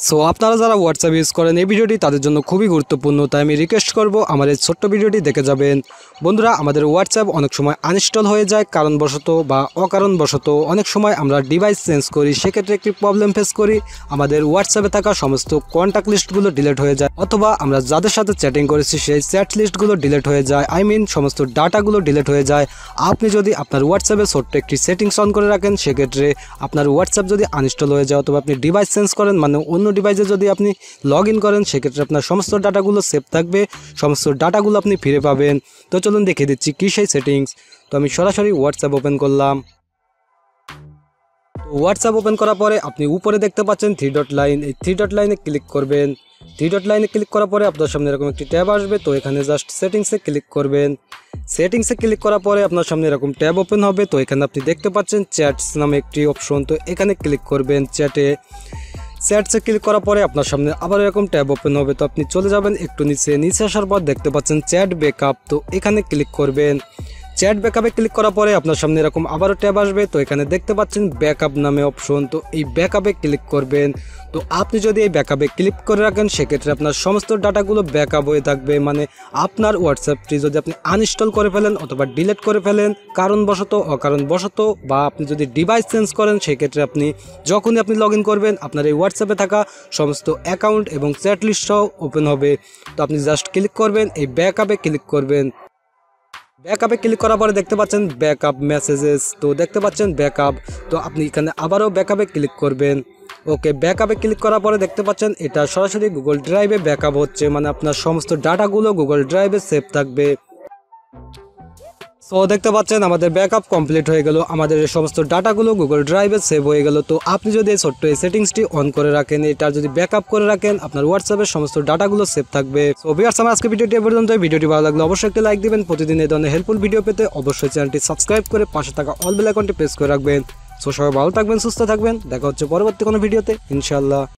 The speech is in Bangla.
সো আপনারা যারা হোয়াটসঅ্যাপ ইউজ করেন এই ভিডিওটি তাদের জন্য খুবই গুরুত্বপূর্ণ, তাই আমি রিকোয়েস্ট করব আমার এই ছোট্ট ভিডিওটি দেখে যাবেন। বন্ধুরা, আমাদের হোয়াটসঅ্যাপ অনেক সময় আনইনস্টল হয়ে যায় কারণবশত বা অকারণবশত। অনেক সময় আমরা ডিভাইস চেঞ্জ করি, সেক্ষেত্রে একটি প্রবলেম ফেস করি, আমাদের হোয়াটসঅ্যাপে থাকা সমস্ত কন্ট্যাক্ট লিস্টগুলো ডিলিট হয়ে যায়, অথবা আমরা যাদের সাথে চ্যাটিং করেছি সেই চ্যাট লিস্টগুলো ডিলিট হয়ে যায়, সমস্ত ডাটাগুলো ডিলিট হয়ে যায়। আপনি যদি আপনার হোয়াটসঅ্যাপে ছোট্ট একটি সেটিংস অন করে রাখেন, সেক্ষেত্রে আপনার হোয়াটসঅ্যাপ যদি আনইনস্টল হয়ে যায় অথবা আপনি ডিভাইস চেঞ্জ করেন, মানে অন্য ডিভাইসে যদি আপনি লগ ইন করেন, সেক্ষেত্রে আপনার সমস্ত ডাটাগুলো সেভ থাকবে, সমস্ত ডাটাগুলো আপনি ফিরে পাবেন। তো চলুন দেখিয়ে দিচ্ছি কী সেই সেটিংস। তো আমি সরাসরি হোয়াটসঅ্যাপ ওপেন করলাম। তো হোয়াটসঅ্যাপ ওপেন করার পরে আপনি উপরে দেখতে পাচ্ছেন 3 ডট লাইন, এই 3 ডট লাইনে ক্লিক করবেন। 3 ডট লাইনে ক্লিক করার পরে আপনার সামনে এরকম একটি ট্যাব আসবে, তো এখানে জাস্ট সেটিংসে ক্লিক করবেন। সেটিংসে ক্লিক করার পরে আপনার সামনে এরকম ট্যাব ওপেন হবে, তো এখানে আপনি দেখতে পাচ্ছেন চ্যাটস নামে একটি অপশন, তো এখানে ক্লিক করবেন। চ্যাটসে ক্লিক করার পরে আপনার সামনে আবার এরকম ট্যাব ওপেন হবে, তো আপনি চলে যাবেন একটু নিচে আসার পর দেখতে পাচ্ছেন চ্যাট ব্যাকআপ, তো এখানে ক্লিক করবেন। চ্যাট ব্যাকআপে ক্লিক করার পরে আপনার সামনে এরকম আবারও ট্যাব আসবে, তো এখানে দেখতে পাচ্ছেন ব্যাকআপ নামে অপশন, তো এই ব্যাকআপে ক্লিক করবেন। তো আপনি যদি এই ব্যাকআপে ক্লিক করে রাখেন, সেক্ষেত্রে আপনার সমস্ত ডাটাগুলো ব্যাকআপ হয়ে থাকবে। মানে আপনার হোয়াটসঅ্যাপটি যদি আপনি আনইনস্টল করে ফেলেন অথবা ডিলিট করে ফেলেন কারণবশত অকারণবশত, বা আপনি যদি ডিভাইস চেঞ্জ করেন, সেক্ষেত্রে আপনি যখনই আপনি লগ ইন করবেন আপনার এই হোয়াটসঅ্যাপে থাকা সমস্ত অ্যাকাউন্ট এবং চ্যাট লিস্ট সহ ওপেন হবে। তো আপনি জাস্ট ক্লিক করবেন, এই ব্যাকআপে ক্লিক করবেন। ব্যাকআপে ক্লিক করার পরে দেখতে পাচ্ছেন ব্যাকআপ মেসেজেস, তো দেখতে পাচ্ছেন ব্যাকআপ, তো আপনি এখানে আবারও ব্যাকআপে ক্লিক করবেন। ওকে, ব্যাকআপে ক্লিক করার পরে দেখতে পাচ্ছেন এটা সরাসরি গুগল ড্রাইভে ব্যাকআপ হচ্ছে, মানে আপনার সমস্ত ডাটাগুলো গুগল ড্রাইভে সেভ থাকবে। সো দেখতে পাচ্ছেন আমাদের ব্যাকআপ কমপ্লিট হয়ে গেল, আমাদের এই সমস্ত ডাটাগুলো গুগল ড্রাইভে সেভ হয়ে গেল। তো আপনি যদি এই ছোট্ট এই সেটিংসটি অন করে রাখেন, এটা যদি ব্যাকআপ করে রাখেন, আপনার হোয়াটসঅ্যাপের সমস্ত ডাটাগুলো সেভ থাকবে। সো ভিউয়ার্স, আমার আজকে ভিডিওটি এ পর্যন্ত। ভিডিওটি ভালো লাগলে অবশ্যই একটি লাইক দিবেন। প্রতিদিন এই ধরনের হেল্পফুল ভিডিও পেতে অবশ্যই চ্যানেলটি সাবস্ক্রাইব করে পাশে থাকা অল বেল আইকনটি প্রেস করে রাখবেন। সো সবাই ভালো থাকবেন, সুস্থ থাকবেন, দেখা হচ্ছে পরবর্তী কোনো ভিডিওতে ইনশাআল্লাহ।